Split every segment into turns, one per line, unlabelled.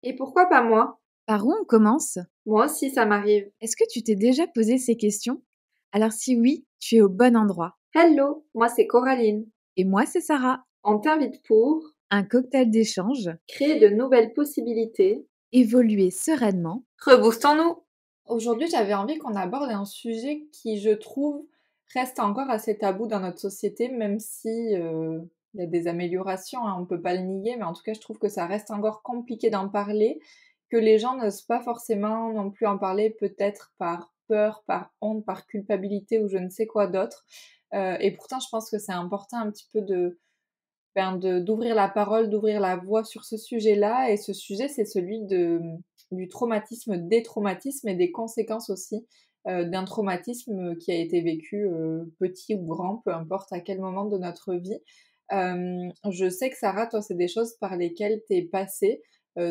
Et pourquoi pas moi?
Par où on commence?
Moi aussi, ça m'arrive.
Est-ce que tu t'es déjà posé ces questions? Alors si oui, tu es au bon endroit.
Hello, moi c'est Coraline.
Et moi, c'est Sarah.
On t'invite pour
Un cocktail d'échange,
créer de nouvelles possibilités.
évoluer sereinement.
Reboostons-nous! Aujourd'hui, j'avais envie qu'on aborde un sujet qui, je trouve, reste encore assez tabou dans notre société, même si il y a des améliorations, hein, on peut pas le nier, mais en tout cas, je trouve que ça reste encore compliqué d'en parler, que les gens n'osent pas forcément non plus en parler, peut-être par peur, par honte, par culpabilité ou je ne sais quoi d'autre. Et pourtant, je pense que c'est important un petit peu d'ouvrir la parole, d'ouvrir la voix sur ce sujet-là. Et ce sujet, c'est celui du traumatisme, des traumatismes et des conséquences aussi d'un traumatisme qui a été vécu petit ou grand, peu importe à quel moment de notre vie. Je sais que Sarah, toi, c'est des choses par lesquelles tu es passée,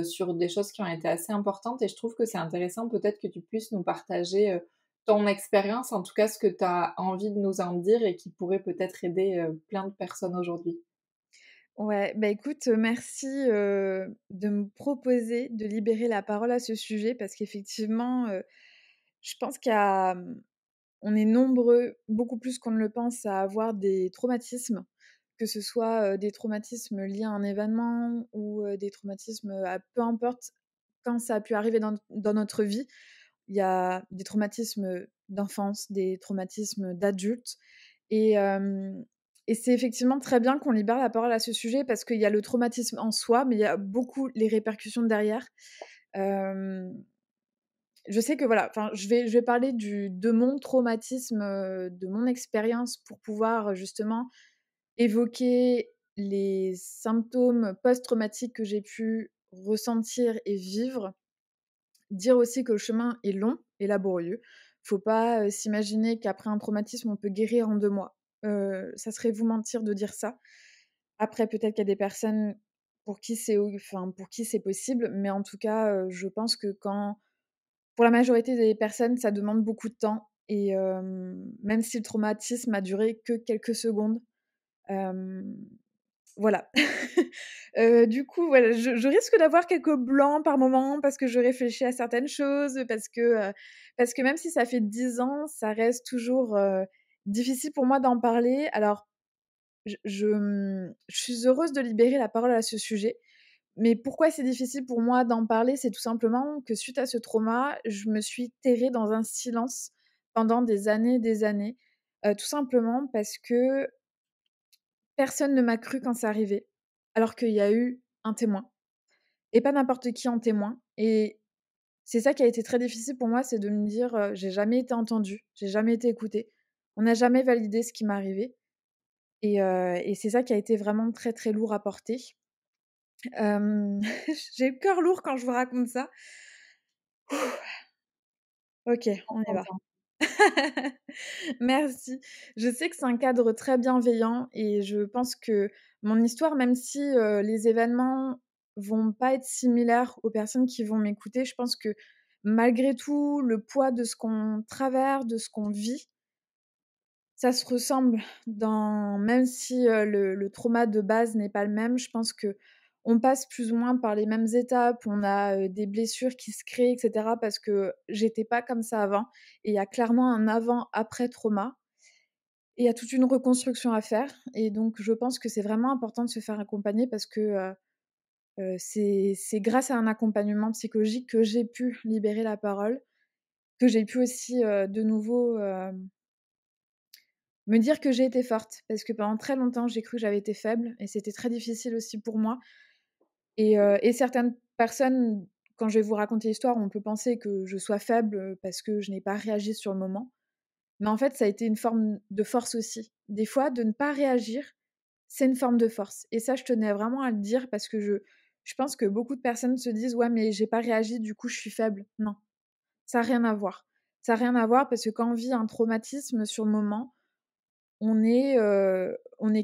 sur des choses qui ont été assez importantes et je trouve que c'est intéressant peut-être que tu puisses nous partager ton expérience, en tout cas ce que tu as envie de nous en dire et qui pourrait peut-être aider plein de personnes aujourd'hui.
Ouais, bah écoute, merci, de me proposer de libérer la parole à ce sujet parce qu'effectivement, je pense on est nombreux, beaucoup plus qu'on ne le pense, à avoir des traumatismes, que ce soit, des traumatismes liés à un événement ou, des traumatismes, à peu importe quand ça a pu arriver dans notre vie. Il y a des traumatismes d'enfance, des traumatismes d'adultes et hem et c'est effectivement très bien qu'on libère la parole à ce sujet parce qu'il y a le traumatisme en soi, mais il y a beaucoup les répercussions derrière. Hem, je sais que voilà, enfin, je vais parler de mon traumatisme, de mon expérience pour pouvoir, justement évoquer les symptômes post-traumatiques que j'ai pu ressentir et vivre. Dire aussi que le chemin est long et laborieux. Faut pas, s'imaginer qu'après un traumatisme, on peut guérir en 2 mois. Ça serait vous mentir de dire ça. Après, peut-être qu'il y a des personnes pour qui c'est possible, mais en tout cas, je pense que quand pour la majorité des personnes, ça demande beaucoup de temps et même si le traumatisme a duré que quelques secondes, hem voilà. Du coup, voilà, je risque d'avoir quelques blancs par moment parce que je réfléchis à certaines choses, parce que même si ça fait 10 ans, ça reste toujours, difficile pour moi d'en parler. Alors je suis heureuse de libérer la parole à ce sujet, mais pourquoi c'est difficile pour moi d'en parler? C'est tout simplement que suite à ce trauma, je me suis terrée dans un silence pendant des années, tout simplement parce que personne ne m'a cru quand c'est arrivé, alors qu'il y a eu un témoin et pas n'importe qui en témoin et c'est ça qui a été très difficile pour moi, c'est de me dire, «J'ai jamais été entendue, j'ai jamais été écoutée. On n'a jamais validé ce qui m'est arrivé» et c'est ça qui a été vraiment très, très lourd à porter. Hem, j'ai le cœur lourd quand je vous raconte ça. OK,
On
on y va.
t'entend.
Merci. Je sais que c'est un cadre très bienveillant et je pense que mon histoire, même si, les événements vont pas être similaires aux personnes qui vont m'écouter, je pense que malgré tout, le poids de ce qu'on traverse, de ce qu'on vit, ça se ressemble dans même si, le trauma de base n'est pas le même, je pense qu'on passe plus ou moins par les mêmes étapes. On a, des blessures qui se créent et cetera parce que j'étais pas comme ça avant et il y a clairement un avant-après trauma et il y a toute une reconstruction à faire et donc je pense que c'est vraiment important de se faire accompagner parce que, c'est grâce à un accompagnement psychologique que j'ai pu libérer la parole, que j'ai pu aussi, de nouveau, me dire que j'ai été forte, parce que pendant très longtemps, j'ai cru que j'avais été faible et c'était très difficile aussi pour moi et certaines personnes, quand je vais vous raconter l'histoire, on peut penser que je sois faible, parce que je n'ai pas réagi sur le moment. Mais en fait, ça a été une forme de force aussi. Des fois, de ne pas réagir, c'est une forme de force et ça, je tenais vraiment à le dire parce que je pense que beaucoup de personnes se disent: «Ouais, mais j'ai pas réagi, du coup, je suis faible». Non, ça a rien à voir. Ça a rien à voir parce que quand on vit un traumatisme sur le moment, on est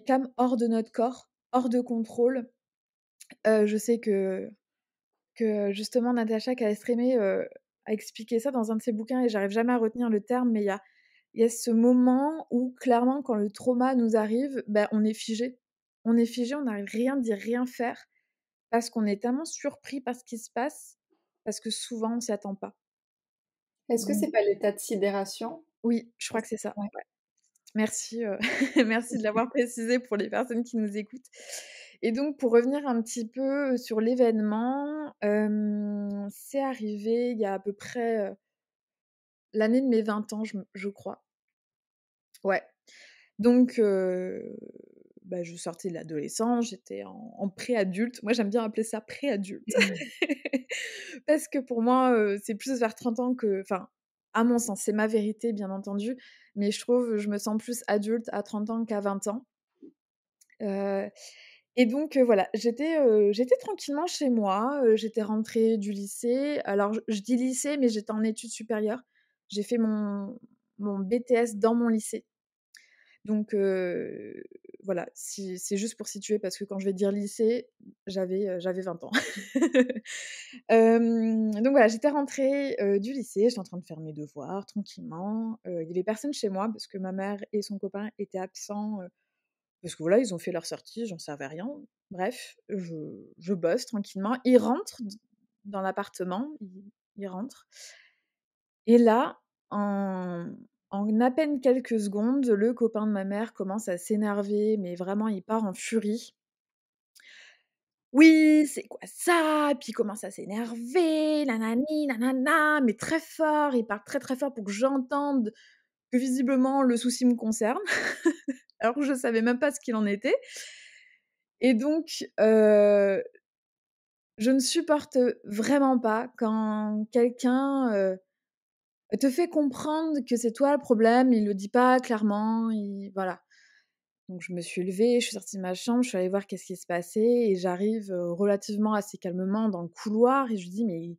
comme hors de notre corps, hors de contrôle. Je sais que justement Natacha Calestrémé, a expliqué ça dans un de ses bouquins et j'arrive jamais à retenir le terme, mais il y a ce moment où clairement quand le trauma nous arrive, bah, on est figé. On est figé, on n'arrive rien dire, rien faire parce qu'on est tellement surpris par ce qui se passe, parce que souvent on s'y attend pas.
Est-ce que
Donc
c'est pas l'état de sidération?
oui, je crois que c'est ça.
Ouais.
Ouais. Merci, merci de l'avoir précisé pour les personnes qui nous écoutent. Et donc pour revenir un petit peu sur l'événement, c'est arrivé il y a à peu près, l'année de mes 20 ans, je crois. Ouais. Donc bah, je sortais de l'adolescence, j'étais en préadulte. Moi, j'aime bien appeler ça préadulte. Parce que pour moi, c'est plus vers 30 ans que enfin, à mon sens, c'est ma vérité, bien entendu, mais je trouve, je me sens plus adulte à 30 ans qu'à 20 ans. Heu et donc voilà, j'étais tranquillement chez moi, j'étais rentrée du lycée. Alors je dis lycée, mais j'étais en études supérieures. J'ai fait mon BTS dans mon lycée. Donc voilà, si c'est juste pour situer parce que quand je vais dire lycée, j'avais 20 ans. Donc voilà, j'étais rentrée, du lycée, j'étais en train de faire mes devoirs tranquillement, il y avait personne chez moi parce que ma mère et son copain étaient absents, parce que voilà, ils ont fait leur sortie, j'en savais rien. Bref, je bosse tranquillement. Ils rentrent dans l'appartement, ils rentrent et là, en à peine quelques secondes, le copain de ma mère commence à s'énerver, mais vraiment il part en furie. «Oui, c'est quoi ça?» Puis il commence à s'énerver, nanani, nanana, mais très fort. Il parle très, très fort pour que j'entende que visiblement le souci me concerne, alors que je savais même pas ce qu'il en était. Et donc je ne supporte vraiment pas quand quelqu'un, te fait comprendre que c'est toi le problème, il le dit pas clairement, il voilà. Donc je me suis levée, je suis sortie de ma chambre, je suis allée voir qu'est-ce qui se passait et j'arrive, relativement assez calmement dans le couloir et je lui dis: «Mais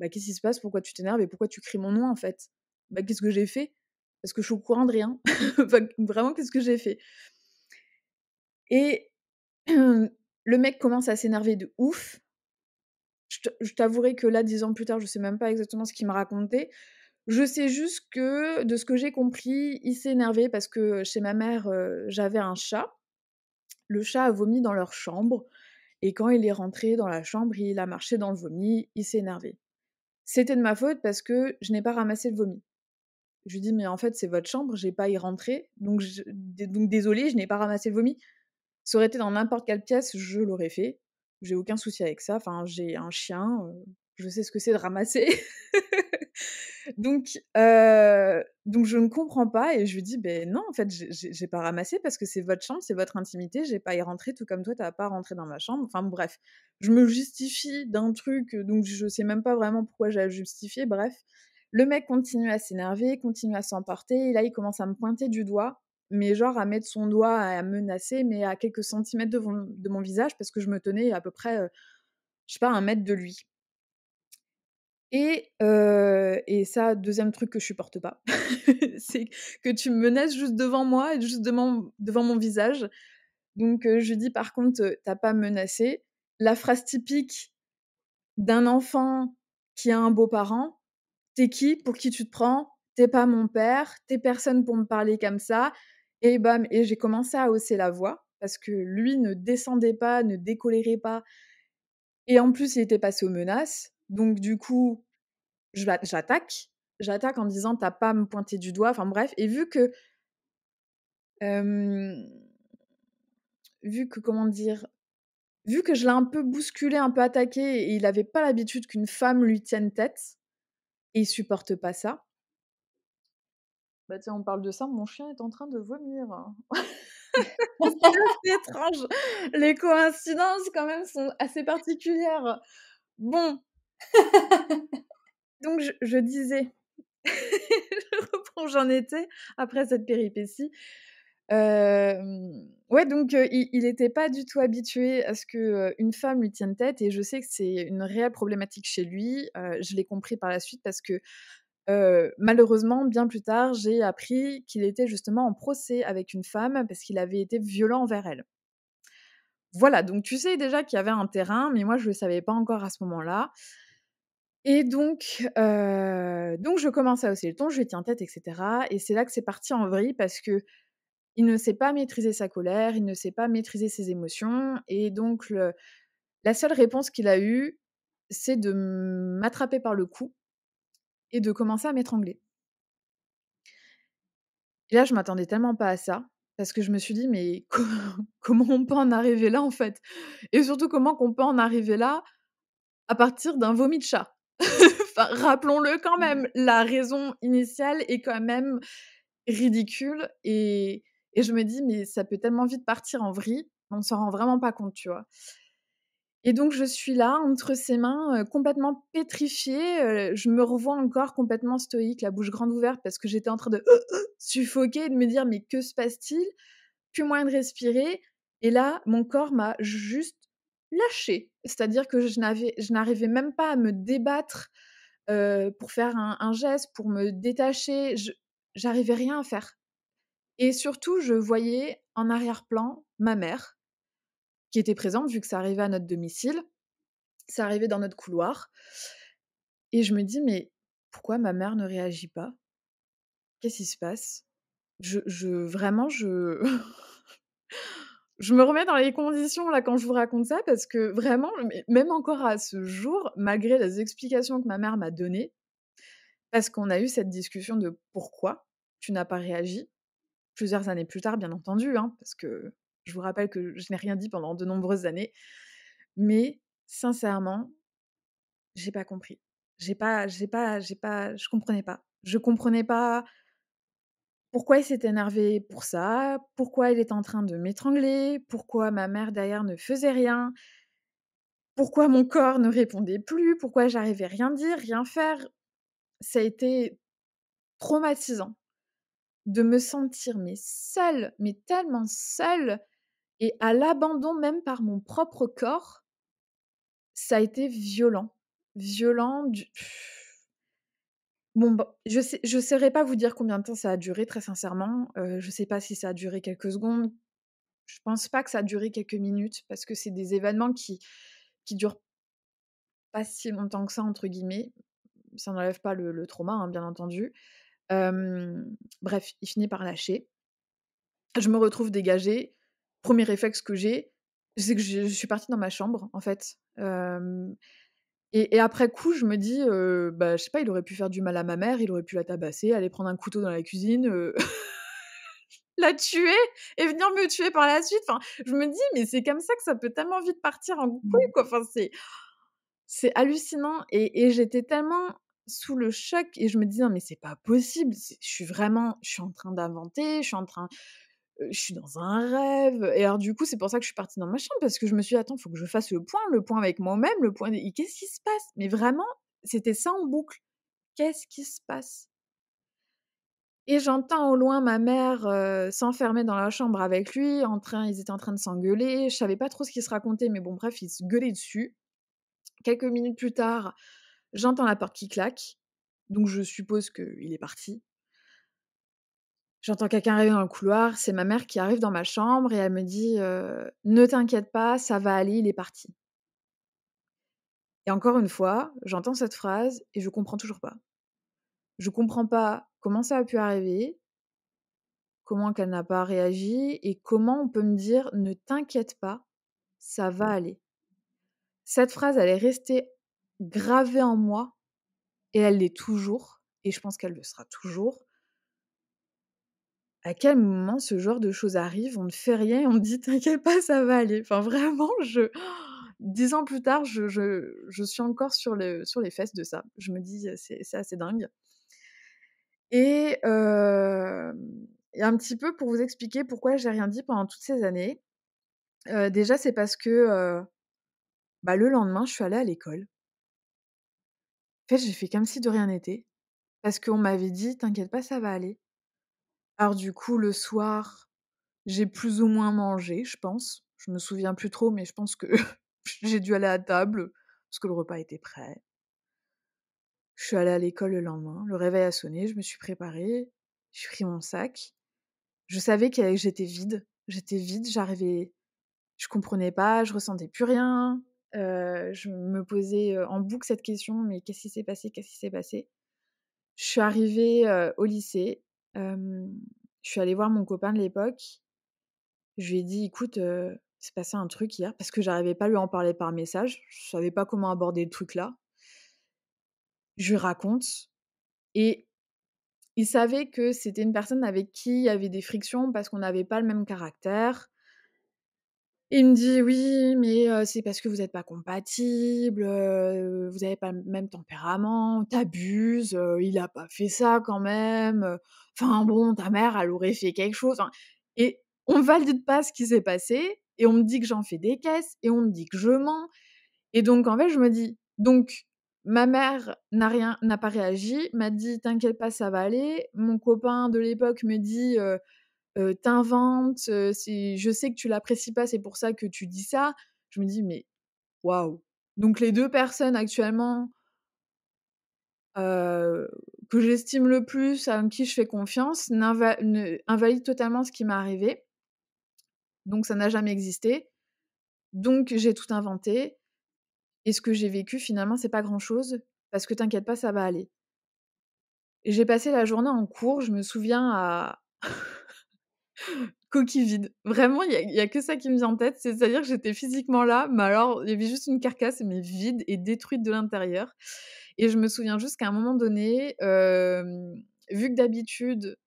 bah, qu'est-ce qui se passe? Pourquoi tu t'énerves et pourquoi tu cries mon nom, en fait?» «Bah, qu'est-ce que j'ai fait?» «Parce que je suis au courant de rien». Enfin, vraiment, qu'est-ce que j'ai fait? Et le mec commence à s'énerver de ouf. Je t'avouerai que là, 10 ans plus tard, je sais même pas exactement ce qu'il me racontait. Je sais juste que, de ce que j'ai compris, il s'est énervé parce que chez ma mère, j'avais un chat. Le chat a vomi dans leur chambre et quand il est rentré dans la chambre, il a marché dans le vomi, il s'est énervé. C'était de ma faute parce que je n'ai pas ramassé le vomi. Je lui dis: «Mais en fait, c'est votre chambre, j'ai pas à y rentrer, donc désolée, je n'ai pas ramassé le vomi». Ça aurait été dans n'importe quelle pièce, je l'aurais fait. J'ai aucun souci avec ça. Enfin, j'ai un chien, je sais ce que c'est de ramasser. Donc je ne comprends pas et je lui dis: «Beh, non, en fait, j'ai pas ramassé parce que c'est votre chambre, c'est votre intimité, j'ai pas à y rentrer, tout comme toi, tu as pas à rentrer dans ma chambre». Enfin bref, je me justifie d'un truc, donc je sais même pas vraiment pourquoi j'ai à justifier, bref. Le mec continue à s'énerver, continue à s'emporter et là, il commence à me pointer du doigt, mais genre à mettre son doigt, à menacer, mais à quelques centimètres de mon visage parce que je me tenais à peu près, je sais pas, 1 mètre de lui. Et ça, deuxième truc que je supporte pas, c'est que tu me menaces juste devant moi et juste devant mon visage. Donc je lui dis: «Par contre, tu pas à me menacer». La phrase typique d'un enfant qui a un beau-parent: «Tu qui? Pour qui tu te prends? T'es pas mon père, t'es personne pour me parler comme ça» et bam et j'ai commencé à hausser la voix parce que lui ne descendait pas, ne décolérait pas et en plus, il était passé aux menaces. Donc du coup, j'attaque. J'attaque en disant: «Tu pas à me pointer du doigt», enfin bref et hem, vu que comment dire? Vu que je l'ai un peu bousculé, un peu attaqué et il avait pas l'habitude qu'une femme lui tienne tête et il supporte pas ça. Bah, tiens, on parle de ça, mon chien est en train de vomir. C'est étrange, les coïncidences quand même sont assez particulières. Bon, donc je disais, je reprends où j'en étais après cette péripétie. Ouais, donc il était pas du tout habitué à ce que, une femme lui tienne tête et je sais que c'est une réelle problématique chez lui. Je l'ai compris par la suite parce que, malheureusement, bien plus tard, j'ai appris qu'il était justement en procès avec une femme parce qu'il avait été violent envers elle. Voilà, donc tu sais déjà qu'il y avait un terrain, mais moi je le savais pas encore à ce moment-là et donc je commence à hausser le ton, je lui tiens tête et cetera et c'est là que c'est parti en vrille parce que il ne sait pas maîtriser sa colère, il ne sait pas maîtriser ses émotions et donc La seule réponse qu'il a eue, c'est de m'attraper par le cou et de commencer à m'étrangler. Et là, je m'attendais tellement pas à ça, parce que je me suis dit: «Mais comment on peut en arriver là, en fait?» Et surtout, comment qu'on peut en arriver là à partir d'un vomi de chat? Enfin, rappelons-le quand même, la raison initiale est quand même ridicule et je me dis: «Mais ça peut tellement vite partir en vrille, on s'en rend vraiment pas compte», tu vois? Et donc je suis là, entre ses mains, complètement pétrifiée, je me revois encore complètement stoïque, la bouche grande ouverte parce que j'étais en train de suffoquer et de me dire: «Mais que se passe-t-il?» Plus moyen de respirer et là, mon corps m'a juste lâchée. C'est-à-dire que je n'arrivais même pas à me débattre, pour faire un geste, pour me détacher, j'arrivais rien à faire et surtout, je voyais en arrière-plan ma mère qui était présente vu que ça arrivait à notre domicile. Ça arrivait dans notre couloir et je me dis: «Mais pourquoi ma mère ne réagit pas? Qu'est-ce qui se passe?» Je vraiment, je me remets dans les conditions là quand je vous raconte ça parce que vraiment, mais même encore à ce jour, malgré les explications que ma mère m'a données, parce qu'on a eu cette discussion de: «Pourquoi tu n'as pas réagi?» Plusieurs années plus tard, bien entendu, hein, parce que je vous rappelle que je n'ai rien dit pendant de nombreuses années. Mais sincèrement, j'ai pas compris. Je comprenais pas. Je comprenais pas pourquoi il s'était énervé pour ça, pourquoi il était en train de m'étrangler, pourquoi ma mère derrière ne faisait rien, pourquoi mon corps ne répondait plus, pourquoi j'arrivais rien dire, rien faire. Ça a été traumatisant de me sentir, mais seule, mais tellement seule et à l'abandon même par mon propre corps. Ça a été violent. Violent du bon, bah, je saurais pas vous dire combien de temps ça a duré très sincèrement, je sais pas si ça a duré quelques secondes. Je pense pas que ça a duré quelques minutes parce que c'est des événements qui durent pas «si longtemps que ça» entre guillemets. Ça n'enlève pas le trauma, hein, bien entendu. Bref, il finit par lâcher. Je me retrouve dégagée. Premier réflexe que j'ai, c'est que je suis partie dans ma chambre, en fait. Et après coup, je me dis, bah, je sais pas, il aurait pu faire du mal à ma mère, il aurait pu la tabasser, aller prendre un couteau dans la cuisine, la tuer et venir me tuer par la suite. Enfin, je me dis: «Mais c'est comme ça que ça peut tellement vite partir en couille,
Mmh.
quoi». Enfin, c'est hallucinant et j'étais tellement sous le choc et je me disais: «Non, mais c'est pas possible, je suis en train d'inventer, je suis dans un rêve» et alors du coup, c'est pour ça que je suis partie dans ma chambre parce que je me suis dit: «Attends, faut que je fasse le point avec moi-même, le point et qu'est-ce qui se passe?» Mais vraiment, c'était ça en boucle. Qu'est-ce qui se passe? Et j'entends au loin ma mère, s'enfermer dans la chambre avec lui, ils étaient en train de s'engueuler. Je savais pas trop ce qu'ils se racontaient, mais bon bref, ils se gueulaient dessus. Quelques minutes plus tard, j'entends la porte qui claque, donc je suppose qu'il est parti. J'entends quelqu'un arriver dans le couloir, c'est ma mère qui arrive dans ma chambre et elle me dit, «Ne t'inquiète pas, ça va aller, il est parti». Et encore une fois, j'entends cette phrase et je comprends toujours pas. Je comprends pas comment ça a pu arriver, comment qu'elle n'a pas réagi et comment on peut me dire: «Ne t'inquiète pas, ça va aller». Cette phrase, elle est restée gravée en moi et elle l'est toujours et je pense qu'elle le sera toujours. À quel moment ce genre de choses arrive? On ne fait rien et on me dit: «T'inquiète pas, ça va aller». Enfin vraiment, 10 ans plus tard, je suis encore sur les fesses de ça. Je me dis: C'est assez dingue» et et un petit peu pour vous expliquer pourquoi j'ai rien dit pendant toutes ces années, déjà c'est parce que, bah, le lendemain, je suis allée à l'école. En fait, j'ai fait comme si de rien n'était parce qu'on m'avait dit: «T'inquiète pas, ça va aller». Alors du coup, le soir, j'ai plus ou moins mangé, je pense. Je me souviens plus trop, mais je pense que j'ai dû aller à table parce que le repas était prêt. Je suis allée à l'école le lendemain, le réveil a sonné, je me suis préparée, j'ai pris mon sac. Je savais que j'étais vide. J'étais vide, je comprenais pas, je ressentais plus rien. Je me posais, en boucle cette question: «Mais qu'est-ce qui s'est passé? Qu'est-ce qui s'est passé?» Je suis arrivée, au lycée, hem, je suis allée voir mon copain de l'époque. Je lui ai dit: «Écoute, «Il s'est passé un truc hier», parce que j'arrivais pas à lui en parler par message. Je savais pas comment aborder le truc là. Je lui raconte et il savait que c'était une personne avec qui il y avait des frictions parce qu'on n'avait pas le même caractère. Et il me dit: «Oui, mais c'est parce que vous êtes pas compatibles, vous avez pas le même tempérament, tu abuses, il a pas fait ça quand même, enfin bon, ta mère, elle aurait fait quelque chose», enfin et on valide pas ce qui s'est passé et on me dit que j'en fais des caisses et on me dit que je mens et donc en fait, je me dis: «Donc ma mère n'a pas réagi, m'a dit: "T'inquiète pas, ça va aller". Mon copain de l'époque me dit, tu c'est je sais que tu l'apprécies pas, c'est pour ça que tu dis ça». Je me dis: «Mais waouh!» Donc les 2 personnes actuellement, heu, que j'estime le plus, à qui je fais confiance, invalident totalement ce qui m'est arrivé. Donc ça n'a jamais existé. Donc j'ai tout inventé et ce que j'ai vécu finalement, c'est pas grand-chose parce que t'inquiète pas, ça va aller. Et j'ai passé la journée en cours, je me souviens à coquille vide. Vraiment, il y a que ça qui me vient en tête, c'est-à-dire que j'étais physiquement là, mais alors il y avait juste une carcasse, mais vide et détruite de l'intérieur et je me souviens juste qu'à un moment donné, vu que d'habitude,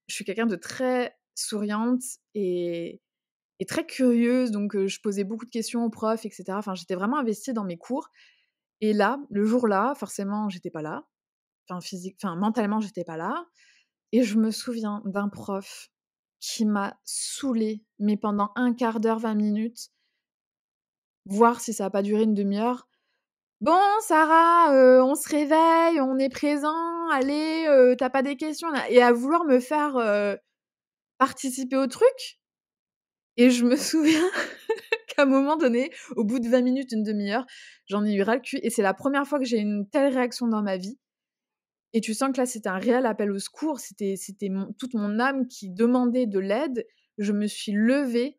je suis quelqu'un de très souriante et très curieuse, donc je posais beaucoup de questions aux profs et cetera. Enfin, j'étais vraiment investie dans mes cours et là, le jour-là, forcément, j'étais pas là. Enfin mentalement, j'étais pas là et je me souviens d'un prof qui m'a saoulée, mais pendant un quart d'heure, 20 minutes, voire si ça a pas duré une demi-heure. «Bon Sarah, on se réveille, on est présent, allez, tu pas des questions là?» et à vouloir me faire, participer au truc et je me souviens qu'à un moment donné, au bout de 20 minutes, une demi-heure, j'en ai eu ras le cul et c'est la première fois que j'ai une telle réaction dans ma vie. Et tu sens que là, c'était un réel appel au secours, c'était toute mon âme qui demandait de l'aide. Je me suis levée,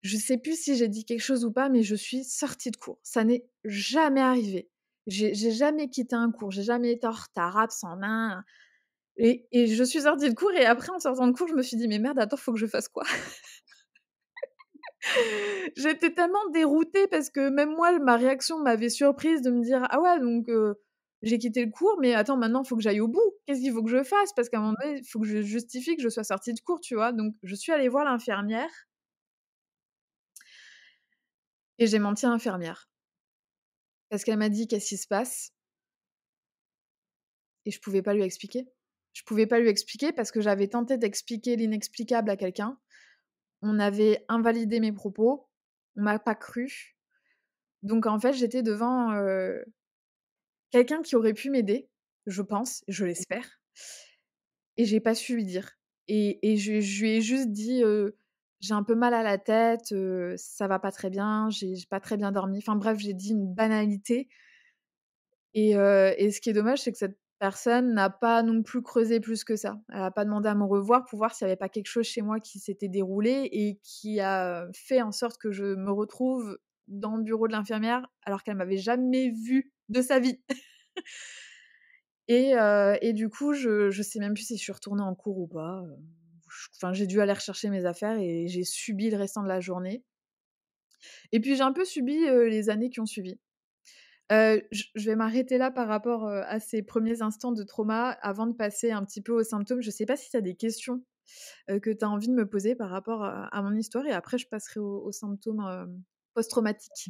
je sais plus si j'ai dit quelque chose ou pas, mais je suis sortie de cours. Ça n'est jamais arrivé. J'ai jamais quitté un cours, j'ai jamais été en retard, absent, nin et je suis sortie de cours et après en sortant de cours, je me suis dit: «Mais merde, attends, faut que je fasse quoi?» J'étais tellement déroutée parce que même moi, ma réaction m'avait surprise de me dire: «Ah ouais, donc j'ai quitté le cours, mais attends, maintenant, il faut que j'aille au bout. Qu'est-ce qu'il faut que je fasse?» Parce qu'à un moment donné, il faut que je justifie que je sois sortie de cours, tu vois? Donc je suis allée voir l'infirmière et j'ai menti à l'infirmière parce qu'elle m'a dit: «Qu'est-ce qui se passe?» et je pouvais pas lui expliquer. Je pouvais pas lui expliquer parce que j'avais tenté d'expliquer l'inexplicable à quelqu'un. On avait invalidé mes propos, on m'a pas cru. Donc en fait, j'étais devant, quelqu'un qui aurait pu m'aider, je pense, je l'espère et j'ai pas su lui dire et je lui ai juste dit, «J'ai un peu mal à la tête, ça va pas très bien, j'ai pas très bien dormi». Enfin bref, j'ai dit une banalité et ce qui est dommage, c'est que cette personne n'a pas non plus creusé plus que ça. Elle a pas demandé à me revoir pour voir s'il y avait pas quelque chose chez moi qui s'était déroulé et qui a fait en sorte que je me retrouve dans le bureau de l'infirmière alors qu'elle m'avait jamais vue de sa vie. Et du coup, je sais même plus si je suis retournée en cours ou pas, enfin, j'ai dû aller rechercher mes affaires et j'ai subi le restant de la journée et puis j'ai un peu subi, les années qui ont suivi. Je vais m'arrêter là par rapport, à ces premiers instants de trauma avant de passer un petit peu aux symptômes. Je sais pas si tu as des questions, que tu as envie de me poser par rapport à mon histoire et après je passerai aux symptômes, post-traumatiques.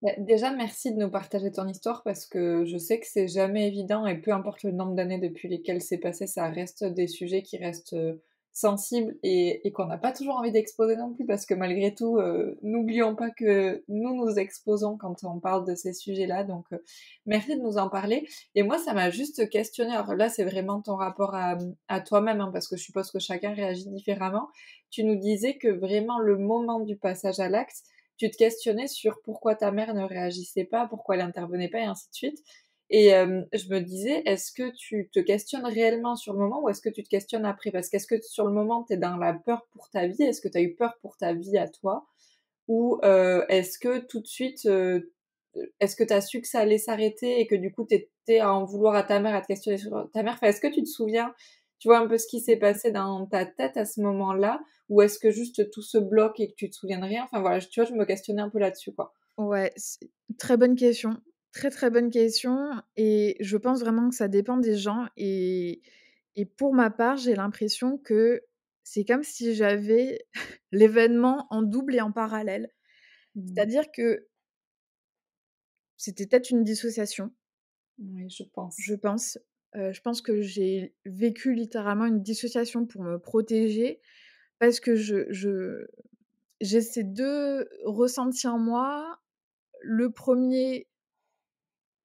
Bah, déjà, merci de nous partager ton histoire parce que je sais que c'est jamais évident et peu importe le nombre d'années depuis lesquelles c'est passé, ça reste des sujets qui restent, sensibles et qu'on n'a pas toujours envie d'exposer non plus parce que malgré tout, n'oublions pas que nous nous exposons quand on parle de ces sujets-là donc merci de nous en parler et moi ça m'a juste questionnée. Alors là, c'est vraiment ton rapport à toi-même, hein, parce que je suppose que chacun réagit différemment. Tu nous disais que vraiment le moment du passage à l'acte, tu te questionnais sur pourquoi ta mère ne réagissait pas, pourquoi elle intervenait pas et ainsi de suite. Et je me disais, est-ce que tu te questionnes réellement sur le moment ou est-ce que tu te questionnes après? Parce qu'est-ce que sur le moment, tu es dans la peur pour ta vie? Est-ce que tu as eu peur pour ta vie à toi? Ou est-ce que tout de suite, est-ce que tu as su que ça allait s'arrêter et que du coup tu étais à en vouloir à ta mère, à te questionner sur ta mère? Enfin, est-ce que tu te souviens, Tu vois un peu ce qui s'est passé dans ta tête à ce moment-là? Ou est-ce que juste tout se bloque et que tu te souviens de rien? Enfin voilà, tu vois, je me questionnais un peu là-dessus, quoi.
Ouais, c'est très bonne question. Très, très bonne question et je pense vraiment que ça dépend des gens et pour ma part, j'ai l'impression que c'est comme si j'avais l'événement en double et en parallèle.
Mmh.
C'est-à-dire que c'était peut-être une dissociation,
Oui, je pense.
je pense. Je pense que j'ai vécu littéralement une dissociation pour me protéger parce que j'ai ces 2 ressentis en moi. Le premier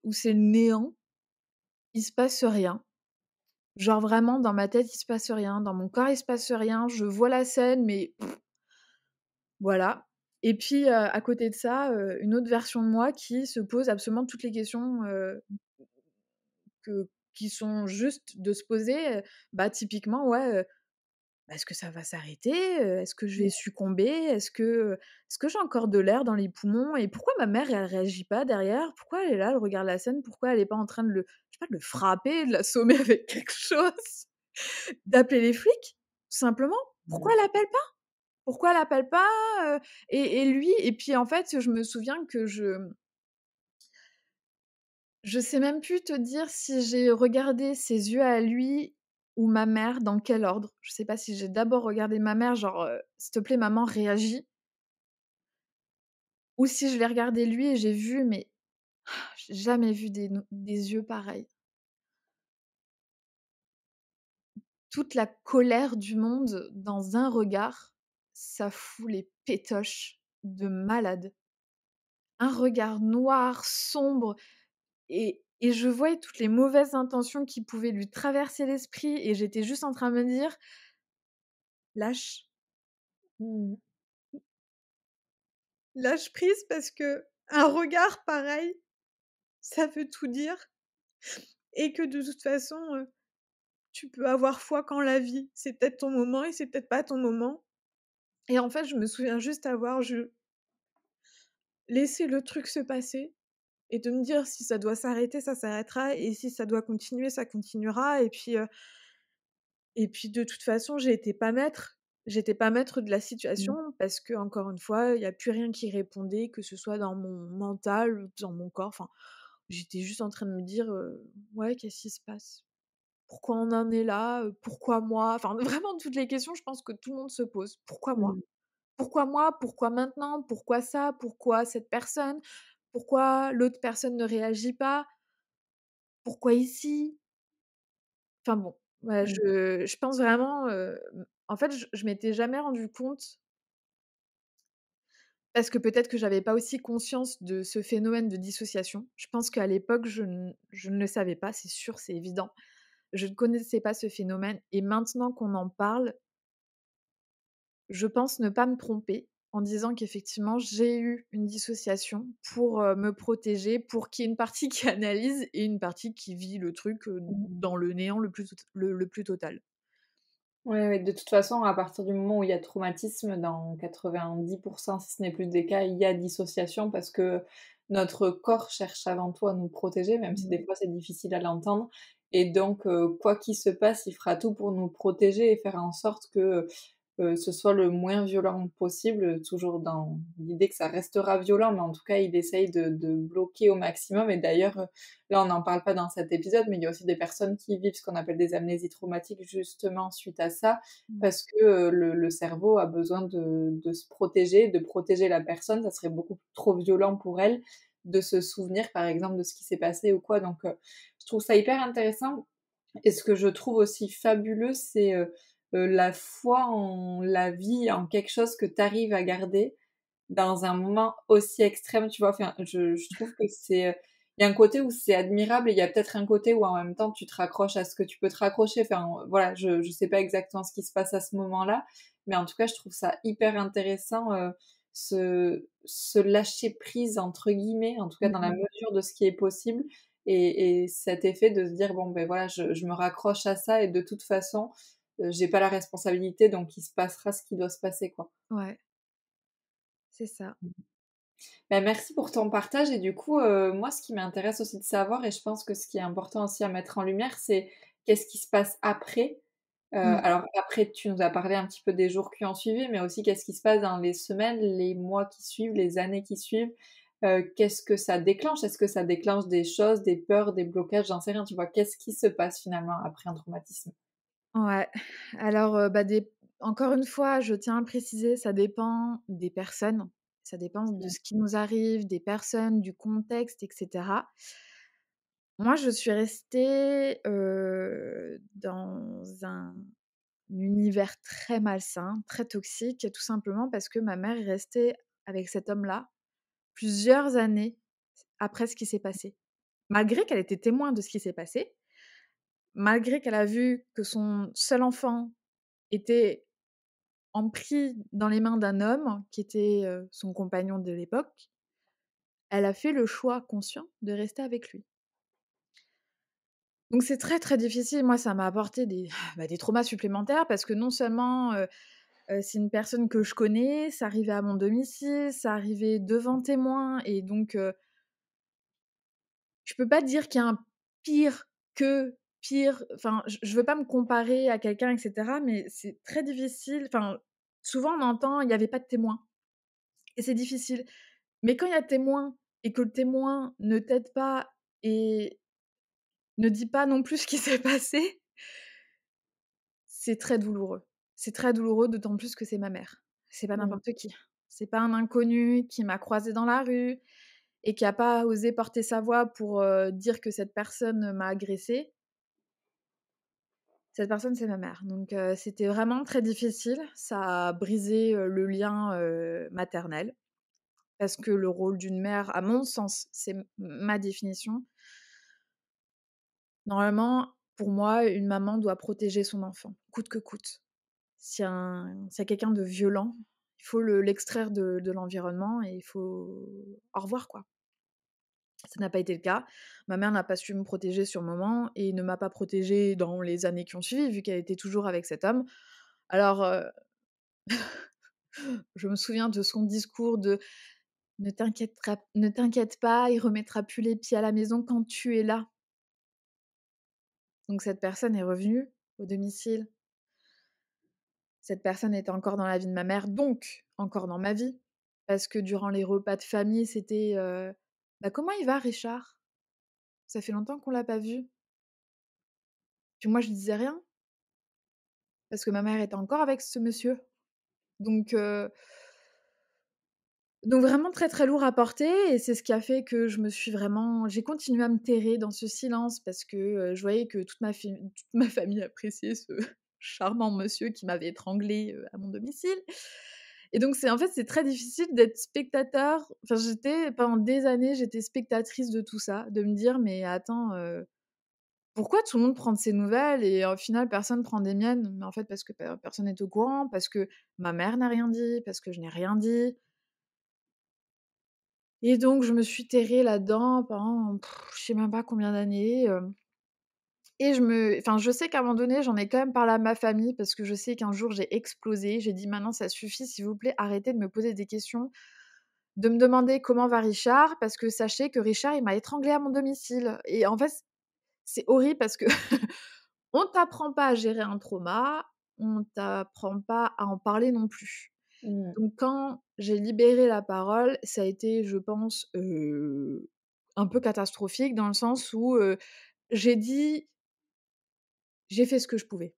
où c'est le néant, il se passe rien. Genre vraiment dans ma tête, il se passe rien, dans mon corps, il se passe rien, je vois la scène mais voilà. Et puis, à côté de ça, une autre version de moi qui se pose absolument toutes les questions, qui sont justes de se poser, bah, typiquement, ouais, bah, est-ce que ça va s'arrêter? Est-ce que je vais succomber? Est-ce que j'ai encore de l'air dans les poumons? Et pourquoi ma mère, elle réagit pas derrière? Pourquoi elle est là, elle regarde la scène? Pourquoi elle est pas en train de le je sais pas, de le frapper, de l'assommer avec quelque chose? D'appeler les flics, tout simplement. Pourquoi
Mmh.
elle appelle pas? Pourquoi elle appelle pas, et lui et puis en fait, je me souviens que je sais même plus te dire si j'ai regardé ses yeux à lui ou ma mère, dans quel ordre. Je sais pas si j'ai d'abord regardé ma mère, genre, «S'il te plaît maman réagis», ou si je l'ai regardé lui et j'ai vu mais j'ai jamais vu des yeux pareils. Toute la colère du monde dans un regard, ça fout les pétoches de malade. Un regard noir, sombre et je voyais toutes les mauvaises intentions qui pouvaient lui traverser l'esprit et j'étais juste en train de me dire: «Lâche,
Mmh.
lâche prise parce que un regard pareil, ça veut tout dire et que de toute façon, tu peux avoir foi qu'en la vie. C'est peut-être ton moment et c'est peut-être pas ton moment» et en fait, je me souviens juste avoir je laissé le truc se passer et de me dire: «Si ça doit s'arrêter, ça s'arrêtera et si ça doit continuer, ça continuera» et puis de toute façon, j'étais pas maître de la situation
Mmh.
parce qu'encore une fois, il y a plus rien qui répondait, que ce soit dans mon mental ou dans mon corps. Enfin, j'étais juste en train de me dire, «Ouais, qu'est-ce qui se passe? Pourquoi on en est là? Pourquoi moi?» Enfin, vraiment toutes les questions, je pense que tout le monde se pose. Pourquoi moi?
Mmh.
Pourquoi moi? Pourquoi maintenant? Pourquoi ça? Pourquoi cette personne? Pourquoi l'autre personne ne réagit pas? Pourquoi ici? Enfin bon, ouais,
Mmh.
je pense vraiment, en fait, je m'étais jamais rendu compte parce que peut-être que j'avais pas aussi conscience de ce phénomène de dissociation. Je pense qu'à l'époque, je ne le savais pas, c'est sûr, c'est évident. Je ne connaissais pas ce phénomène et maintenant qu'on en parle, je pense ne pas me tromper en disant qu'effectivement, j'ai eu une dissociation pour, me protéger, pour qu'il y ait une partie qui analyse et une partie qui vit le truc,
Mmh.
dans le néant le plus total.
Ouais, ouais, de toute façon, à partir du moment où il y a traumatisme, dans 90 si ce n'est plus des cas, il y a dissociation parce que notre corps cherche avant tout à nous protéger, même si
Mmh.
des fois c'est difficile à l'entendre et donc quoi qu'il se passe, il fera tout pour nous protéger et faire en sorte que, ce soit le moins violent possible, toujours dans l'idée que ça restera violent, mais en tout cas, il essaye de bloquer au maximum et d'ailleurs, là, on n'en parle pas dans cet épisode, mais il y a aussi des personnes qui vivent ce qu'on appelle des amnésies traumatiques justement suite à ça,
Mmh.
parce que, le cerveau a besoin de se protéger, de protéger la personne. Ça serait beaucoup trop violent pour elle de se souvenir, par exemple, de ce qui s'est passé ou quoi, donc je trouve ça hyper intéressant et ce que je trouve aussi fabuleux, c'est, la foi en la vie, en quelque chose que tu arrives à garder dans un moment aussi extrême, tu vois? Enfin, je trouve que c'est, il y a un côté où c'est admirable et il y a peut-être un côté où en même temps tu te raccroches à ce que tu peux te raccrocher. Enfin, voilà, je sais pas exactement ce qui se passe à ce moment-là, mais en tout cas, je trouve ça hyper intéressant, ce «lâcher prise» entre guillemets, en tout cas
Mmh
dans la
mh.
mesure de ce qui est possible et cet effet de se dire: «Bon, ben voilà, je me raccroche à ça et de toute façon, j'ai pas la responsabilité donc il se passera ce qui doit se passer, quoi».
Ouais, c'est ça.
Bah, merci pour ton partage et du coup, moi, ce qui m'intéresse aussi de savoir et je pense que ce qui est important aussi à mettre en lumière, c'est qu'est-ce qui se passe après?
Mmh.
Alors après, tu nous as parlé un petit peu des jours qui ont suivi, mais aussi qu'est-ce qui se passe dans les semaines, les mois qui suivent, les années qui suivent? Qu'est-ce que ça déclenche? Est-ce que ça déclenche des choses, des peurs, des blocages? J'en sais rien, tu vois? Qu'est-ce qui se passe finalement après un traumatisme?
Ouais. Alors, bah, encore une fois, je tiens à préciser, ça dépend des personnes. Ça dépend de
Mmh.
ce qui nous arrive, des personnes, du contexte et cetera. Moi, je suis restée, dans un univers très malsain, très toxique, tout simplement parce que ma mère est restée avec cet homme-là plusieurs années après ce qui s'est passé. Malgré qu'elle était témoin de ce qui s'est passé, malgré qu'elle a vu que son seul enfant était empris dans les mains d'un homme qui était, son compagnon de l'époque, elle a fait le choix conscient de rester avec lui. Donc c'est très, très difficile. Moi, ça m'a apporté des traumas supplémentaires parce que non seulement, c'est une personne que je connais, ça arrivait à mon domicile, ça arrivait devant témoin et donc je peux pas dire qu'il y a un pire que pire, enfin, je veux pas me comparer à quelqu'un et cetera, mais c'est très difficile. Enfin, souvent on entend: «Il y avait pas de témoin» et c'est difficile. Mais quand il y a témoin et que le témoin ne t'aide pas et ne dit pas non plus ce qui s'est passé, c'est très douloureux. C'est très douloureux, d'autant plus que c'est ma mère. C'est pas
Mmh.
n'importe qui. C'est pas un inconnu qui m'a croisée dans la rue et qui a pas osé porter sa voix pour, dire que cette personne m'a agressée. Cette personne, c'est ma mère. Donc c'était vraiment très difficile. Ça a brisé, le lien, maternel parce que le rôle d'une mère, à mon sens, c'est ma définition. Normalement, pour moi, une maman doit protéger son enfant, coûte que coûte. S'il y a quelqu'un de violent, il faut l'extraire de l'environnement et il faut au revoir, quoi. Ça n'a pas été le cas. Ma mère n'a pas su me protéger sur le moment et ne m'a pas protégée dans les années qui ont suivi, vu qu'elle était toujours avec cet homme. Alors, je me souviens de son discours de: ne t'inquiète pas, il remettra plus les pieds à la maison quand tu es là». Donc cette personne est revenue au domicile. Cette personne était encore dans la vie de ma mère, donc encore dans ma vie. Parce que durant les repas de famille, c'était, «Bah, comment il va Richard? Ça fait longtemps qu'on l'a pas vu». Puis moi je disais rien, parce que ma mère était encore avec ce monsieur. Donc heu, donc vraiment très, très lourd à porter et c'est ce qui a fait que j'ai continué à me terrer dans ce silence parce que, je voyais que toute ma famille appréciait ce charmant monsieur qui m'avait étranglée, à mon domicile. Et donc c'est très difficile d'être spectateur. Enfin, pendant des années, j'étais spectatrice de tout ça, de me dire: «Mais attends, pourquoi tout le monde prend de ses nouvelles et au final personne prend des miennes?» Mais en fait parce que personne n'est au courant, parce que ma mère n'a rien dit, parce que je n'ai rien dit et donc je me suis terrée là-dedans pendant je sais même pas combien d'années, et je sais qu'à un moment donné, j'en ai quand même parlé à ma famille parce que je sais qu'un jour j'ai explosé. J'ai dit: «Maintenant ça suffit, s'il vous plaît, arrêtez de me poser des questions, de me demander comment va Richard, parce que sachez que Richard, il m'a étranglée à mon domicile». Et en fait, c'est horrible parce que on t'apprend pas à gérer un trauma, on t'apprend pas à en parler non plus.
Mmh.
Donc quand j'ai libéré la parole, ça a été, je pense, un peu catastrophique dans le sens où, j'ai dit j'ai fait ce que je pouvais.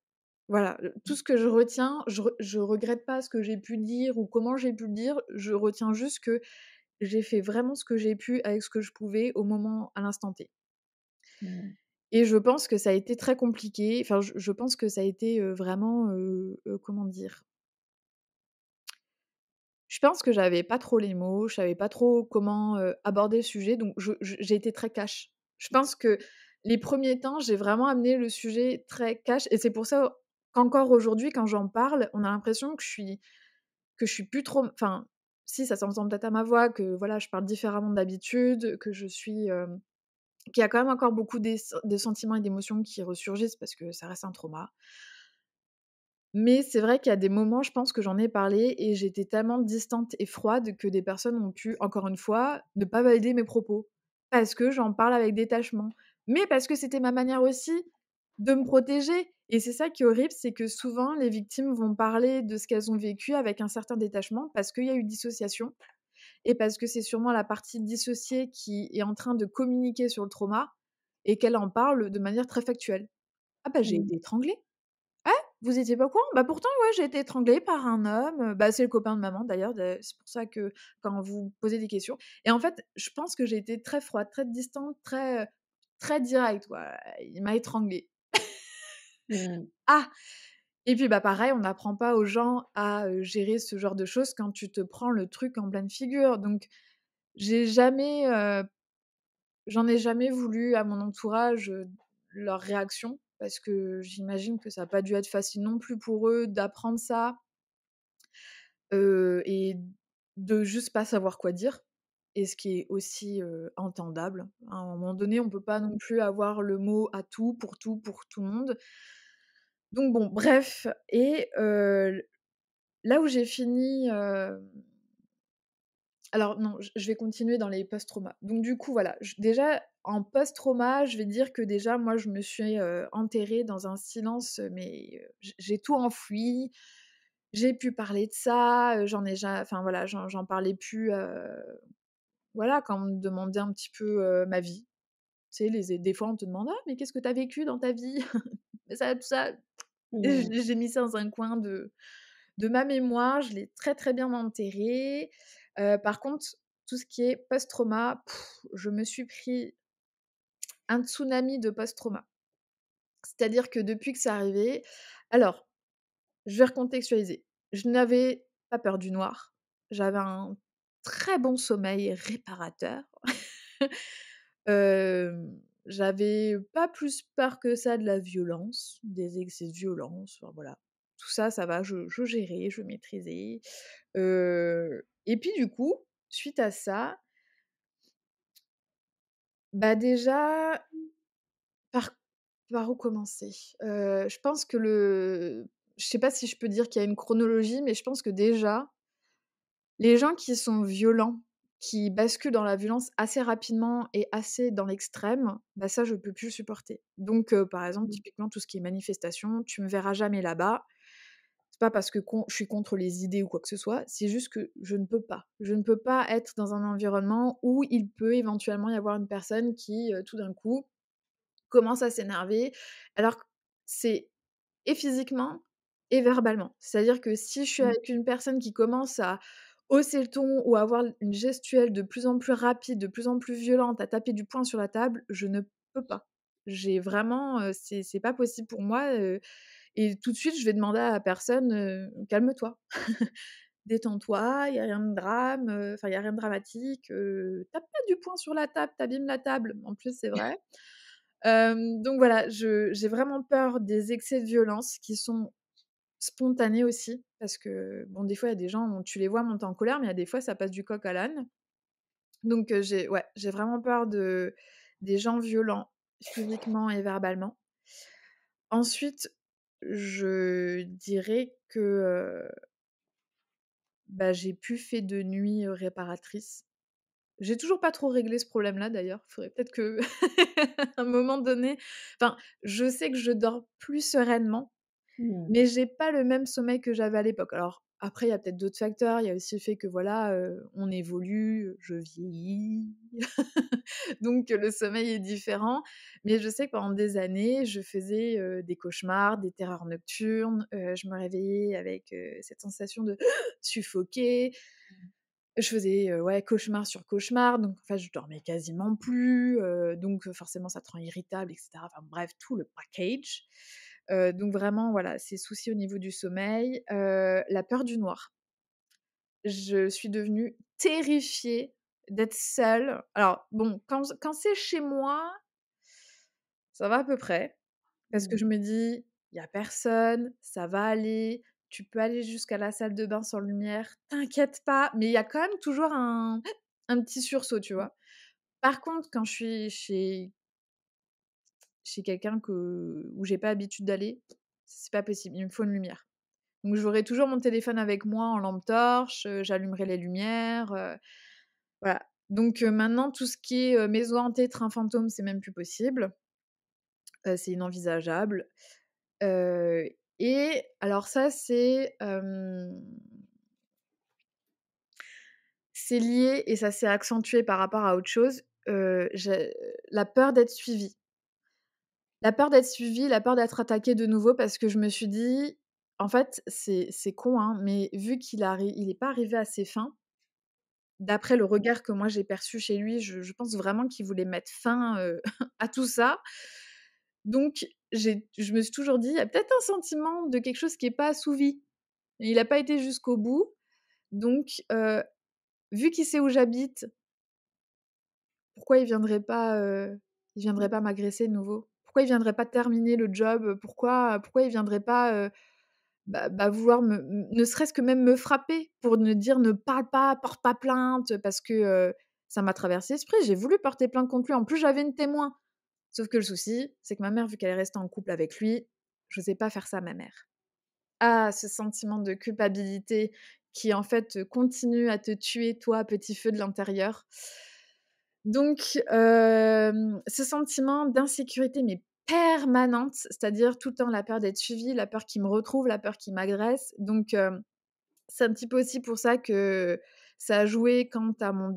Voilà, tout ce que je retiens, je regrette pas ce que j'ai pu dire ou comment j'ai pu le dire, je retiens juste que j'ai fait vraiment ce que j'ai pu avec ce que je pouvais au moment à l'instant T.
Mmh.
Et je pense que ça a été très compliqué, enfin je pense que ça a été, vraiment, comment dire? Je pense que j'avais pas trop les mots, je savais pas trop comment, aborder le sujet, donc j'ai été très cash. Je pense que les premiers temps, j'ai vraiment amené le sujet très cash et c'est pour ça qu'encore aujourd'hui, quand j'en parle, on a l'impression que je suis plus trop enfin, si ça s'entend peut-être à ma voix que voilà, je parle différemment d'habitude, que je suis, qu'il y a quand même encore beaucoup des sentiments et d'émotions qui ressurgissent parce que ça reste un trauma. Mais c'est vrai qu'il y a des moments, je pense que j'en ai parlé et j'étais tellement distante et froide que des personnes ont pu, encore une fois, ne pas valider mes propos. Parce que j'en parle avec détachement. Mais parce que c'était ma manière aussi de me protéger Et c'est ça qui est horrible, c'est que souvent les victimes vont parler de ce qu'elles ont vécu avec un certain détachement parce qu'il y a eu dissociation et parce que c'est sûrement la partie dissociée qui est en train de communiquer sur le trauma et qu'elle en parle de manière très factuelle. «Ah bah, j'ai
Mmh.
été étranglée. Ah, vous étiez pas au courant? Bah, pourtant, ouais, j'ai été étranglée par un homme», bah, c'est le copain de maman d'ailleurs, c'est pour ça que quand vous posez des questions et en fait, je pense que j'ai été très froide, très distante, très directe, quoi. «Il m'a étranglée».
Mmh.
Ah! Et puis, bah, pareil, on n'apprend pas aux gens à, gérer ce genre de choses quand tu te prends le truc en pleine figure. Donc j'ai jamais, j'en ai jamais voulu à mon entourage, leur réaction parce que j'imagine que ça a pas dû être facile non plus pour eux d'apprendre ça, et de juste pas savoir quoi dire et ce qui est aussi, entendable. À un moment donné, on peut pas non plus avoir le mot à tout, pour tout le monde. Donc bon, bref et là où j'ai fini, alors non, je vais continuer dans les post-traumas. Donc du coup, voilà, déjà en post-trauma, je vais dire que déjà moi je me suis, enterrée dans un silence, mais j'ai tout enfoui. J'ai pu parler de ça, j'en ai ja enfin voilà, j'en parlais plus, voilà, quand on me demandait un petit peu, ma vie. Tu sais, des fois on te demande: «Ah mais qu'est-ce que tu as vécu dans ta vie?» Mais ça, tout ça,
Mmh.
j'ai mis ça dans un coin de ma mémoire, je l'ai très, très bien enterré. Par contre, tout ce qui est post-trauma, je me suis pris un tsunami de post-trauma. C'est-à-dire que depuis que c'est arrivé alors, je vais recontextualiser. Je n'avais pas peur du noir. J'avais un très bon sommeil réparateur. J'avais pas plus peur que ça de la violence, des excès de violence, enfin voilà. Tout ça, ça va, je gérais, je maîtrisais. Et puis du coup, suite à ça, bah, déjà, par par où commencer? Je pense que je sais pas si je peux dire qu'il y a une chronologie, mais je pense que déjà, les gens qui sont violents, qui basculent dans la violence assez rapidement et assez dans l'extrême, bah, ça je peux plus le supporter. Donc par exemple,
Mmh.
typiquement tout ce qui est manifestation, tu me verras jamais là-bas. C'est pas parce que je suis contre les idées ou quoi que ce soit, c'est juste que je ne peux pas. Je ne peux pas être dans un environnement où il peut éventuellement y avoir une personne qui, tout d'un coup, commence à s'énerver, alors que c'est et physiquement et verbalement. C'est-à-dire que si je suis
Mmh.
avec une personne qui commence à hausser le ton ou à avoir une gestuelle de plus en plus rapide, de plus en plus violente, à taper du poing sur la table, je ne peux pas. J'ai vraiment, c'est pas possible pour moi, et tout de suite, je vais demander à la personne, «Calme-toi, détends-toi, il y a rien de drame, enfin il y a rien de dramatique, tape pas du poing sur la table, tu abîmes la table». En plus, c'est vrai. Donc voilà, j'ai vraiment peur des excès de violence qui sont spontanés aussi parce que, bon, des fois, il y a des gens, tu les vois monter en colère, mais il y a des fois, ça passe du coq à l'âne. Donc j'ai vraiment peur des gens violents physiquement et verbalement. Ensuite, je dirais que, bah, j'ai plus fait de nuit, réparatrice. J'ai toujours pas trop réglé ce problème-là d'ailleurs. Faudrait peut-être que à un moment donné, enfin, je sais que je dors plus sereinement,
Mmh.
mais j'ai pas le même sommeil que j'avais à l'époque. Alors après, il y a peut-être d'autres facteurs. Il y a aussi le fait que voilà, on évolue, je vieillis, donc le sommeil est différent. Mais je sais que pendant des années, je faisais, des cauchemars, des terreurs nocturnes, je me réveillais avec, cette sensation de suffoquer. Je faisais, ouais, cauchemar sur cauchemar, donc en fait, je dormais quasiment plus, donc forcément ça te rend irritable et cetera. Enfin bref, tout le package. Donc vraiment, voilà, ces soucis au niveau du sommeil. La peur du noir. Je suis devenue terrifiée d'être seule. Alors bon, quand c'est chez moi, ça va à peu près, parce que
Mmh.
je me dis: «Il y a personne, ça va aller, tu peux aller jusqu'à la salle de bain sans lumière, t'inquiète pas». Mais il y a quand même toujours un petit sursaut, tu vois? Par contre, quand je suis chez quelqu'un où j'ai pas l'habitude d'aller, c'est pas possible, il me faut une lumière. Donc j'aurai toujours mon téléphone avec moi en lampe torche, j'allumerai les lumières, voilà. Donc maintenant tout ce qui est, maison hantée, train fantôme, c'est même plus possible, c'est inenvisageable. Heu et alors ça, c'est lié et ça s'est accentué par rapport à autre chose, j'ai la peur d'être suivie. La peur d'être suivie, la peur d'être attaquée de nouveau parce que je me suis dit en fait, c'est con, hein, mais vu il est pas arrivé à ses fins, d'après le regard que moi j'ai perçu chez lui, je pense vraiment qu'il voulait mettre fin, à tout ça. Donc je me suis toujours dit: «Il y a peut-être un sentiment de quelque chose qui est pas assouvi». Et il a pas été jusqu'au bout, donc vu qu'il sait où j'habite, pourquoi il viendrait pas m'agresser de nouveau? Pourquoi il viendrait pas terminer le job? Pourquoi il viendrait pas, vouloir ne serait-ce que même me frapper pour me dire: «Ne parle pas, porte pas plainte», parce que, ça m'a traversé l'esprit. J'ai voulu porter plainte contre lui. En plus, j'avais une témoin. Sauf que le souci, c'est que ma mère, vu qu'elle est restée en couple avec lui, j'osais pas faire ça à ma mère. Ah, ce sentiment de culpabilité qui, en fait, continue à te tuer, toi, à petit feu de l'intérieur. Donc, ce sentiment d'insécurité, mais permanente, c'est-à-dire tout le temps la peur d'être suivie, la peur qu'il me retrouve, la peur qu'il m'agresse. Donc, c'est un petit peu aussi pour ça que ça a joué quant à mon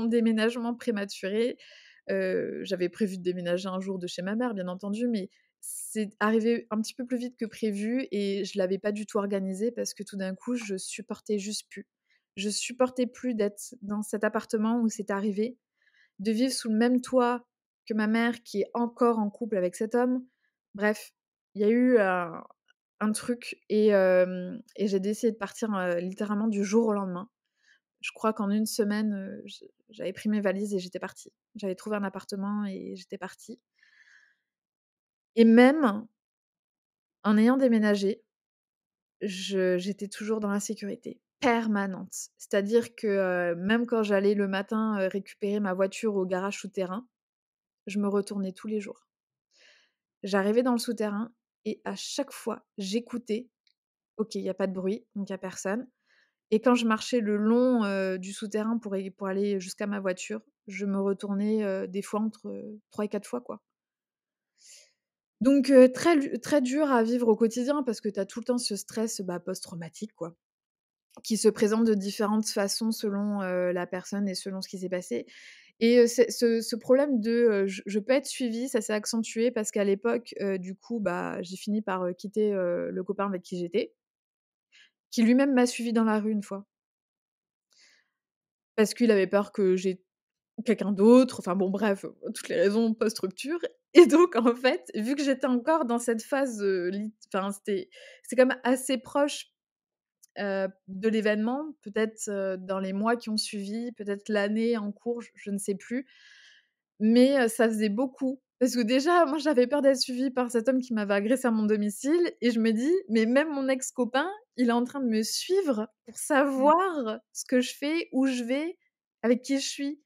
déménagement prématuré. J'avais prévu de déménager un jour de chez ma mère, bien entendu, mais c'est arrivé un petit peu plus vite que prévu et je l'avais pas du tout organisé parce que tout d'un coup, je supportais juste plus. Je supportais plus d'être dans cet appartement où c'est arrivé, de vivre sous le même toit que ma mère qui est encore en couple avec cet homme. Bref, il y a eu un truc et j'ai décidé de partir, littéralement du jour au lendemain. Je crois qu'en une semaine, j'avais pris mes valises et j'étais partie. J'avais trouvé un appartement et j'étais partie et même en ayant déménagé, j'étais toujours dans l'insécurité permanente. C'est-à-dire que, même quand j'allais le matin, récupérer ma voiture au garage souterrain, je me retournais tous les jours. J'arrivais dans le souterrain et à chaque fois, j'écoutais. OK, il y a pas de bruit, donc il y a personne. Et quand je marchais le long, du souterrain pour aller jusqu'à ma voiture, je me retournais, des fois entre, 3 et 4 fois, quoi. Donc très dur à vivre au quotidien parce que tu as tout le temps ce stress, post-traumatique, quoi, qui se présente de différentes façons selon, la personne et selon ce qui s'est passé. Et c'est ce problème de, je peux être suivie, ça s'est accentué parce qu'à l'époque, du coup, j'ai fini par, quitter, le copain avec qui j'étais, qui lui-même m'a suivie dans la rue une fois. Parce qu'il avait peur que j'ai quelqu'un d'autre, enfin bon bref, toutes les raisons post-rupture. Et donc en fait, vu que j'étais encore dans cette phase, enfin c'est quand même assez proche, de l'événement, peut-être, dans les mois qui ont suivi, peut-être l'année en cours, je ne sais plus. Mais, ça faisait beaucoup. Parce que déjà, moi, j'avais peur d'être suivie par cet homme qui m'avait agressée à mon domicile et je me dis: «Mais même mon ex-copain, il est en train de me suivre pour
Mmh.
savoir ce que je fais, où je vais, avec qui je suis».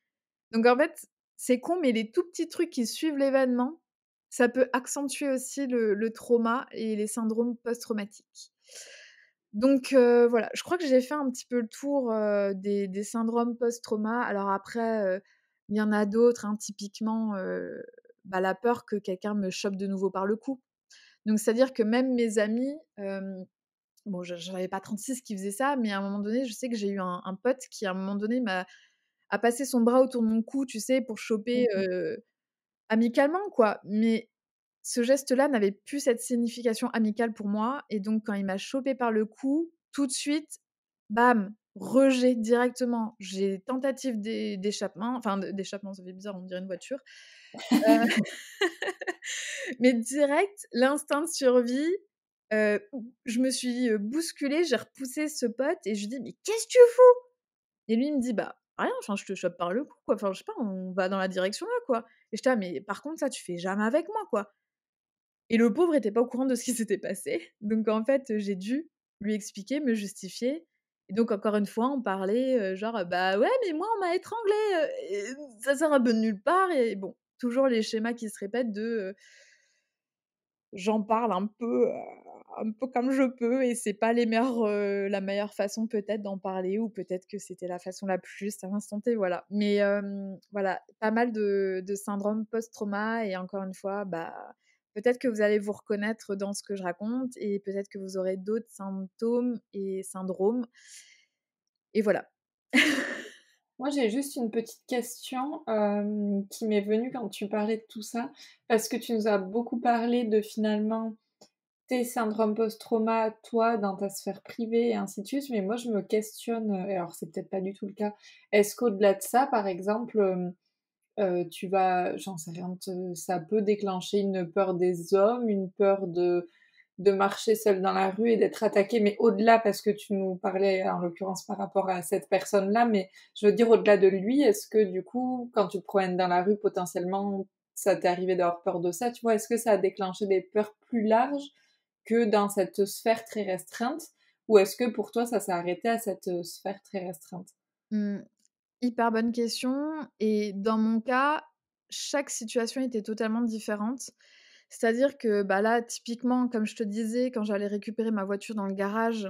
Donc en fait, c'est con, mais les tout petits trucs qui suivent l'événement, ça peut accentuer aussi le trauma et les syndromes post-traumatiques. Donc voilà, je crois que j'ai fait un petit peu le tour, des syndromes post-trauma. Alors après, il y en a d'autres, hein, typiquement, la peur que quelqu'un me chope de nouveau par le cou. Donc c'est-à-dire que même mes amis, bon, j'en avais pas 36 qui faisaient ça, mais à un moment donné, je sais que j'ai eu un pote qui, à un moment donné, a passé son bras autour de mon cou, tu sais, pour choper,
Mmh.
amicalement, quoi. Mais ce geste-là n'avait plus cette signification amicale pour moi et donc quand il m'a chopée par le cou, tout de suite, bam, rejet directement. J'ai tentative d'échappement, enfin d'échappement, ça fait bizarre, on dirait une voiture. Heu, mais direct, l'instinct de survie, je me suis, bousculée, j'ai repoussé ce pote et je lui dis: «Mais qu'est-ce que tu fous?» Et lui il me dit: «Bah, rien, enfin je te chope par le cou, quoi, enfin je sais pas, on va dans la direction là, quoi». Et j'étais là: «Mais par contre ça tu fais jamais avec moi, quoi». Et le pauvre était pas au courant de ce qui s'était passé. Donc en fait, j'ai dû lui expliquer, me justifier. Et donc encore une fois, on parlait, genre: «Bah, ouais, mais moi on m'a étranglée, et ça sort un peu de nulle part». Et bon, toujours les schémas qui se répètent de, j'en parle un peu comme je peux et c'est pas la meilleure façon peut-être d'en parler ou peut-être que c'était la façon la plus juste à l'instant T, voilà. Mais voilà, pas mal de syndrome post-trauma et encore une fois, peut-être que vous allez vous reconnaître dans ce que je raconte et peut-être que vous aurez d'autres symptômes et syndromes et voilà.
Moi, j'ai juste une petite question, qui m'est venue quand tu parlais de tout ça, parce que tu nous as beaucoup parlé de finalement tes syndromes post-trauma, toi, dans ta sphère privée et ainsi de suite, mais moi je me questionne, et alors c'est peut-être pas du tout le cas. Est-ce qu'au-delà de ça, par exemple, tu vas j'en sais rien, te ça peut déclencher une peur des hommes, une peur de marcher seule dans la rue et d'être attaquée, mais au-delà, parce que tu nous parlais en l'occurrence par rapport à cette personne-là, mais je veux dire au-delà de lui, est-ce que du coup, quand tu te promènes dans la rue, potentiellement, ça t'est arrivé d'avoir peur de ça, tu vois? Est-ce que ça a déclenché des peurs plus larges que dans cette sphère très restreinte? Ou est-ce que pour toi, ça s'est arrêté à cette, sphère très restreinte?
Mmh, hyper bonne question et dans mon cas, chaque situation était totalement différente. C'est-à-dire que, bah, là, typiquement, comme je te disais, quand j'allais récupérer ma voiture dans le garage,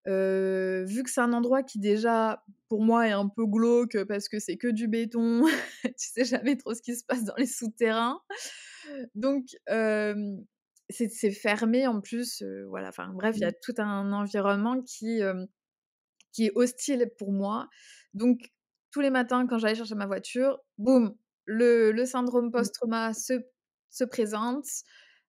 vu que c'est un endroit qui déjà, pour moi, est un peu glauque, parce que c'est que du béton, tu sais jamais trop ce qui se passe dans les souterrains. Donc c'est fermé en plus, voilà, enfin bref, il y a
Mmh.
tout un environnement qui est hostile pour moi. Donc tous les matins quand j'allais chercher ma voiture, boum, le syndrome
Mmh.
post-trauma se présente.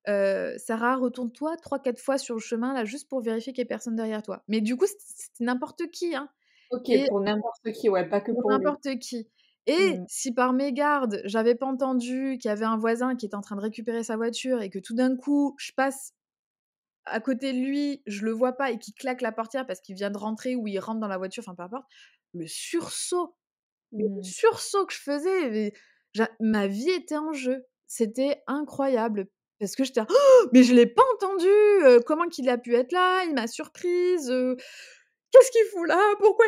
«Sarah, retourne-toi 3-4 fois sur le chemin là, juste pour vérifier qu'il y ait personne derrière toi». Mais du coup, c'était n'importe qui, hein,
OK,
et
pour n'importe qui, ouais, pas que
pour
pour lui.
n'importe qui. Et
Mmh.
si par mégarde, j'avais pas entendu qu'il y avait un voisin qui était en train de récupérer sa voiture et que tout d'un coup, je passe à côté de lui, je le vois pas et qu'il claque la portière parce qu'il vient de rentrer ou il rentre dans la voiture, enfin peu importe, le sursaut, mais le
Mmh.
sursaut que je faisais, ma vie était en jeu. C'était incroyable parce que j'étais là: «Oh, mais je l'ai pas entendu, comment qu'il a pu être là? Il m'a surprise, qu'est-ce qu'il fout là? Pourquoi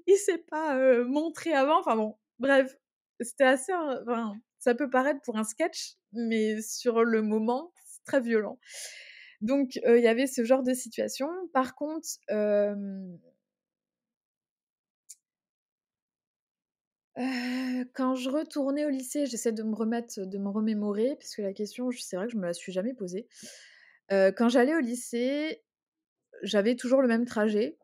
il s'est pas, montré avant?» Enfin bon, bref, c'était assez, enfin, ça peut paraître pour un sketch, mais sur le moment, c'est très violent. Donc il y avait ce genre de situation. Par contre, quand je retournais au lycée, j'essaie de me remémorer parce que la question, c'est vrai que je me la suis jamais posée. Quand j'allais au lycée, j'avais toujours le même trajet,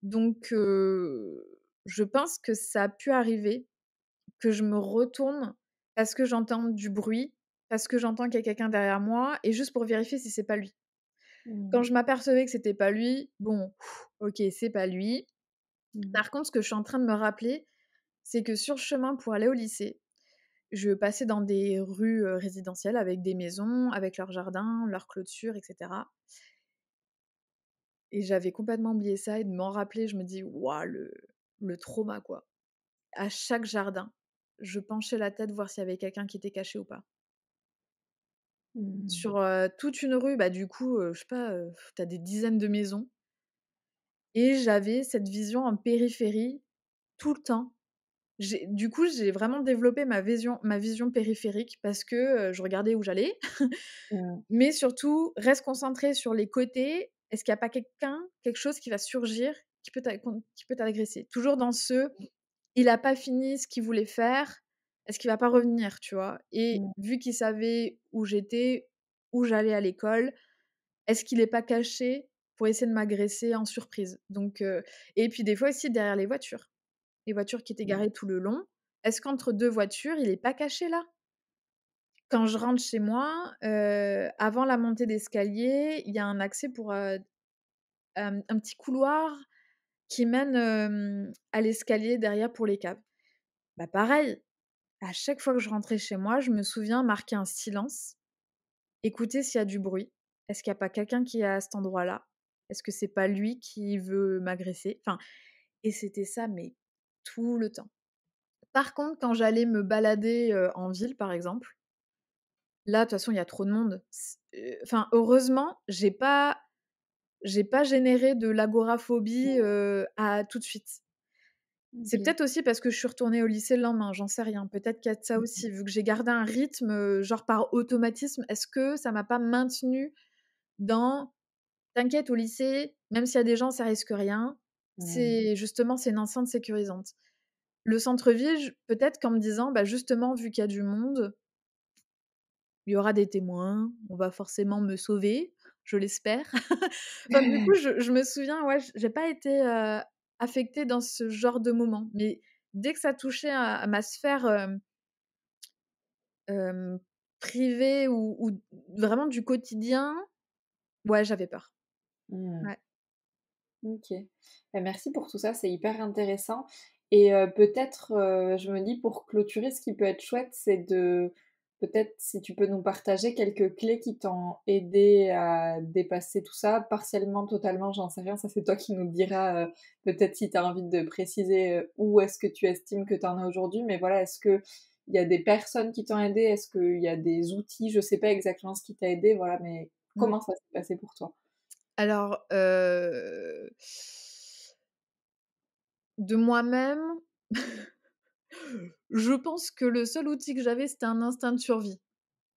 donc je pense que ça a pu arriver que je me retourne parce que j'entends du bruit, parce que j'entends qu'il y a quelqu'un derrière moi et juste pour vérifier si c'est pas lui. Quand
Mmh.
je m'apercevais que c'était pas lui, bon, OK, c'est pas lui.
Mmh.
Par contre, ce que je suis en train de me rappeler, c'est que sur le chemin pour aller au lycée, je passais dans des rues, résidentielles avec des maisons, avec leurs jardins, leurs clôtures et cetera et j'avais complètement oublié ça et de m'en rappeler, je me dis: «Waouh, le trauma, quoi». À chaque jardin, je penchais la tête voir s'il y avait quelqu'un qui était caché ou pas.
Mmh.
Sur, toute une rue, bah, du coup, je sais pas, tu as des dizaines de maisons et j'avais cette vision en périphérie tout le temps. J'ai vraiment développé ma vision périphérique parce que, je regardais où j'allais,
Mmh.
mais surtout reste concentré sur les côtés. Est-ce qu'il y a pas quelque chose qui va surgir, qui peut t'agresser? Toujours dans ce: «Il a pas fini ce qu'il voulait faire, est-ce qu'il va pas revenir?» tu vois? Et
Mmh.
vu qu'il savait où j'étais, où j'allais à l'école, est-ce qu'il est pas caché pour essayer de m'agresser en surprise? Donc et puis des fois aussi derrière les voitures qui étaient
Mmh.
garées tout le long. Est-ce qu'entre 2 voitures, il est pas caché là? Quand je rentre chez moi, avant la montée d'escalier, il y a un accès pour, un petit couloir qui mène, à l'escalier derrière pour les caves. Bah, pareil, à chaque fois que je rentrais chez moi, je me souviens marquer un silence, écouter s'il y a du bruit. Est-ce qu'il y a pas quelqu'un qui est à cet endroit-là? Est-ce que c'est pas lui qui veut m'agresser? Enfin, et c'était ça, mais tout le temps. Par contre, quand j'allais me balader, en ville, par exemple, là, de toute façon, il y a trop de monde. Enfin, heureusement, j'ai pas généré de l'agoraphobie, à tout de suite. C'est
OK.
peut-être aussi parce que je suis retournée au lycée le lendemain, j'en sais rien. Peut-être qu'il y a de ça
Mmh.
aussi, vu que j'ai gardé un rythme, genre par automatisme. Est-ce que ça m'a pas maintenue dans: «T'inquiète, au lycée, même s'il y a des gens, ça risque rien».
Mmh.
C'est une enceinte sécurisante. Le centre-ville, peut-être qu'en me disant: «Bah, justement, vu qu'il y a du monde, il y aura des témoins, on va forcément me sauver, je l'espère. Enfin, du coup, je me souviens, ouais, j'ai pas été, affectée dans ce genre de moment, mais dès que ça touchait à ma sphère, hem, privée ou vraiment du quotidien, ouais, j'avais peur.
Mmh.
Ouais.
OK. Bah, merci pour tout ça, c'est hyper intéressant et peut-être, je me dis pour clôturer, ce qui peut être chouette, c'est de peut-être si tu peux nous partager quelques clés qui t'ont aidé à dépasser tout ça, partiellement, totalement, j'en sais rien, ça c'est toi qui nous diras, peut-être si tu as envie de préciser, où est-ce que tu estimes que tu en as aujourd'hui, mais voilà, est-ce qu'il y a des personnes qui t'ont aidé? Est-ce qu'il y a des outils? Je sais pas exactement ce qui t'a aidé, voilà, mais
Mmh.
comment ça s'est passé pour toi?
Alors, de moi-même, je pense que le seul outil que j'avais, c'était un instinct de survie.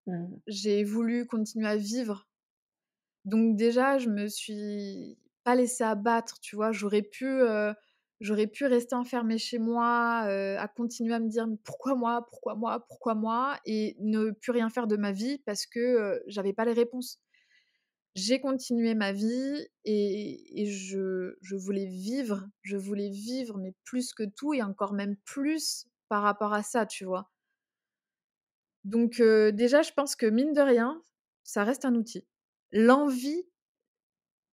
Mmh.
J'ai voulu continuer à vivre. Donc déjà, je me suis pas laissée abattre, tu vois? J'aurais pu rester enfermée chez moi, à continuer à me dire: «Mais pourquoi moi? Pourquoi moi? Pourquoi moi?» et ne plus rien faire de ma vie parce que, j'avais pas les réponses. J'ai continué ma vie et je voulais vivre, mais plus que tout et encore même plus par rapport à ça, tu vois? Donc déjà, je pense que mine de rien, ça reste un outil. L'envie,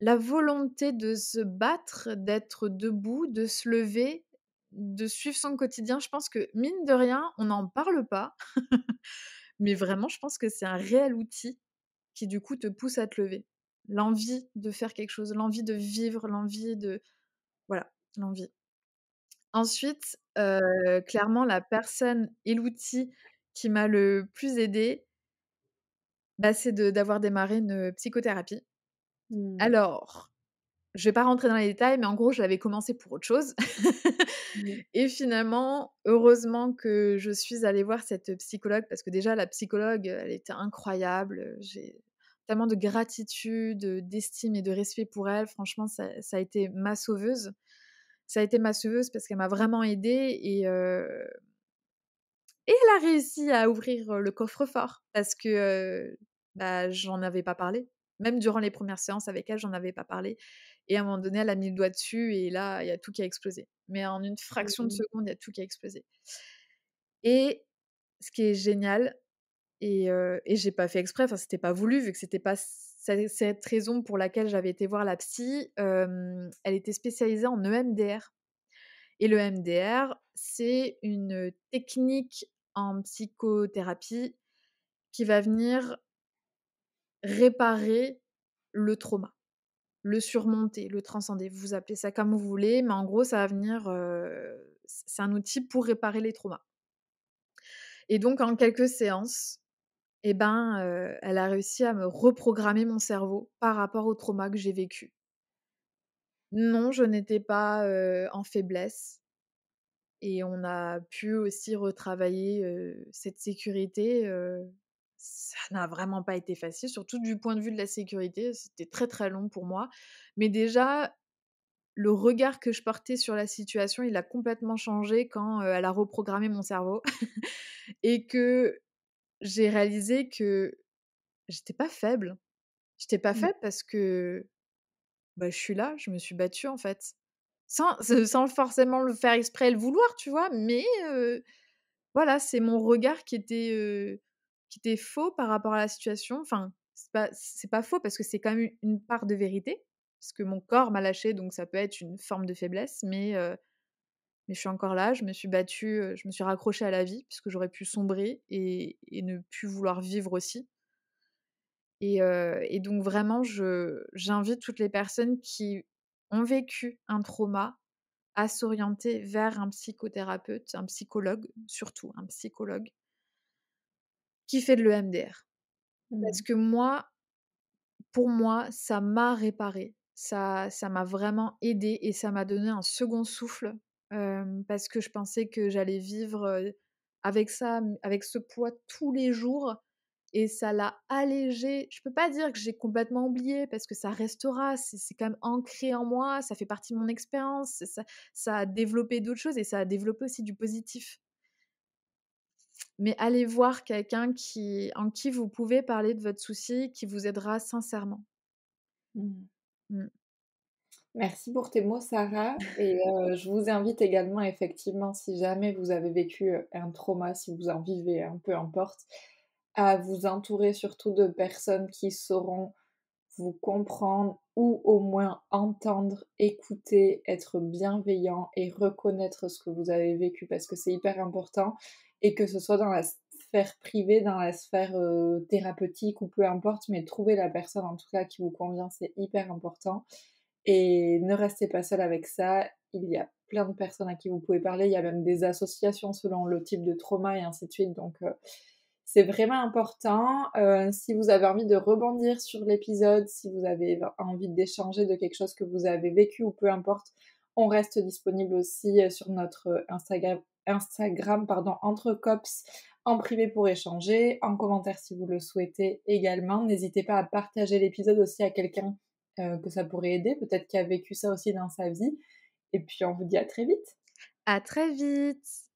la volonté de se battre, d'être debout, de se lever, de suivre son quotidien, je pense que mine de rien, on n'en parle pas, mais vraiment, je pense que c'est un réel outil qui, du coup, te pousse à te lever. L'envie de faire quelque chose, l'envie de vivre, l'envie de voilà, l'envie. Ensuite, clairement, la personne et l'outil qui m'a le plus aidée, bah, c'est d'avoir démarré une psychothérapie.
Mmh.
Alors, je vais pas rentrer dans les détails, mais en gros, je l'avais commencé pour autre chose
Mmh.
et finalement, heureusement que je suis allée voir cette psychologue parce que déjà la psychologue, elle était incroyable, j'ai tellement de gratitude, d'estime et de respect pour elle. Franchement, ça a été ma sauveuse. Ça a été ma sauveuse parce qu'elle m'a vraiment aidée et elle a réussi à ouvrir, le coffre-fort parce que, bah, j'en avais pas parlé. Même durant les premières séances avec elle, j'en avais pas parlé et à un moment donné, elle a mis le doigt dessus et là, il y a tout qui a explosé. Mais en une fraction de
Mmh.
seconde, il y a tout qui a explosé et ce qui est génial et j'ai pas fait exprès, enfin, c'était pas voulu vu que c'était pas cette raison pour laquelle j'avais été voir la psy, elle était spécialisée en EMDR et le EMDR, c'est une technique en psychothérapie qui va venir réparer le trauma, le surmonter, le transcender. Vous appelez ça comme vous voulez, mais en gros, ça va venir, c'est un outil pour réparer les traumas et donc en quelques séances et ben, elle a réussi à me reprogrammer mon cerveau par rapport au trauma que j'ai vécu. Non, je n'étais pas, en faiblesse. Et on a pu aussi retravailler, cette sécurité, ça n'a vraiment pas été facile, surtout du point de vue de la sécurité, c'était très, très long pour moi. Mais déjà, le regard que je portais sur la situation, il a complètement changé quand, elle a reprogrammé mon cerveau et que j'ai réalisé que j'étais pas faible. J'étais pas
Mmh.
faible parce que, bah, je suis là, je me suis battue, en fait. Sans forcément le faire exprès et le vouloir, tu vois? Mais voilà, c'est mon regard qui était faux par rapport à la situation. Enfin, c'est pas faux parce que c'est quand même une part de vérité, parce que mon corps m'a lâchée, donc ça peut être une forme de faiblesse, mais je suis encore là, je me suis battue, je me suis raccrochée à la vie puisque j'aurais pu sombrer et ne plus vouloir vivre aussi et donc vraiment j'invite toutes les personnes qui ont vécu un trauma à s'orienter vers un psychothérapeute, un psychologue, surtout un psychologue qui fait de l'EMDR. Parce
Mmh.
que moi, pour moi, ça m'a réparée. Ça m'a vraiment aidée et ça m'a donné un second souffle, parce que je pensais que j'allais vivre, avec ça, avec ce poids tous les jours et ça l'a allégé. Je peux pas dire que j'ai complètement oublié parce que ça restera, c'est quand même ancré en moi, ça fait partie de mon expérience, ça a développé d'autres choses et ça a développé aussi du positif. mais allez voir quelqu'un en qui vous pouvez parler de votre souci, qui vous aidera sincèrement.
Mmh.
Mmh.
Merci pour tes mots, Sarah, et je vous invite également effectivement, si jamais vous avez vécu, un trauma, si vous en vivez un, peu importe, à vous entourer surtout de personnes qui sauront vous comprendre ou au moins entendre, écouter, être bienveillant et reconnaître ce que vous avez vécu parce que c'est hyper important, et que ce soit dans la sphère privée, dans la sphère, thérapeutique ou peu importe, mais trouver la personne en tout cas qui vous convient, c'est hyper important, et ne restez pas seul avec ça. Il y a plein de personnes à qui vous pouvez parler, il y a même des associations selon le type de trauma et ainsi de suite, donc c'est vraiment important. Si vous avez envie de rebondir sur l'épisode, si vous avez envie d'échanger de quelque chose que vous avez vécu ou peu importe, on reste disponible aussi, sur notre, Instagram pardon, entre cops, en privé pour échanger, en commentaire si vous le souhaitez également. N'hésitez pas à partager l'épisode aussi à quelqu'un, que ça pourrait aider, peut-être qui a vécu ça aussi dans sa vie, et puis on vous dit à très vite.
À très vite!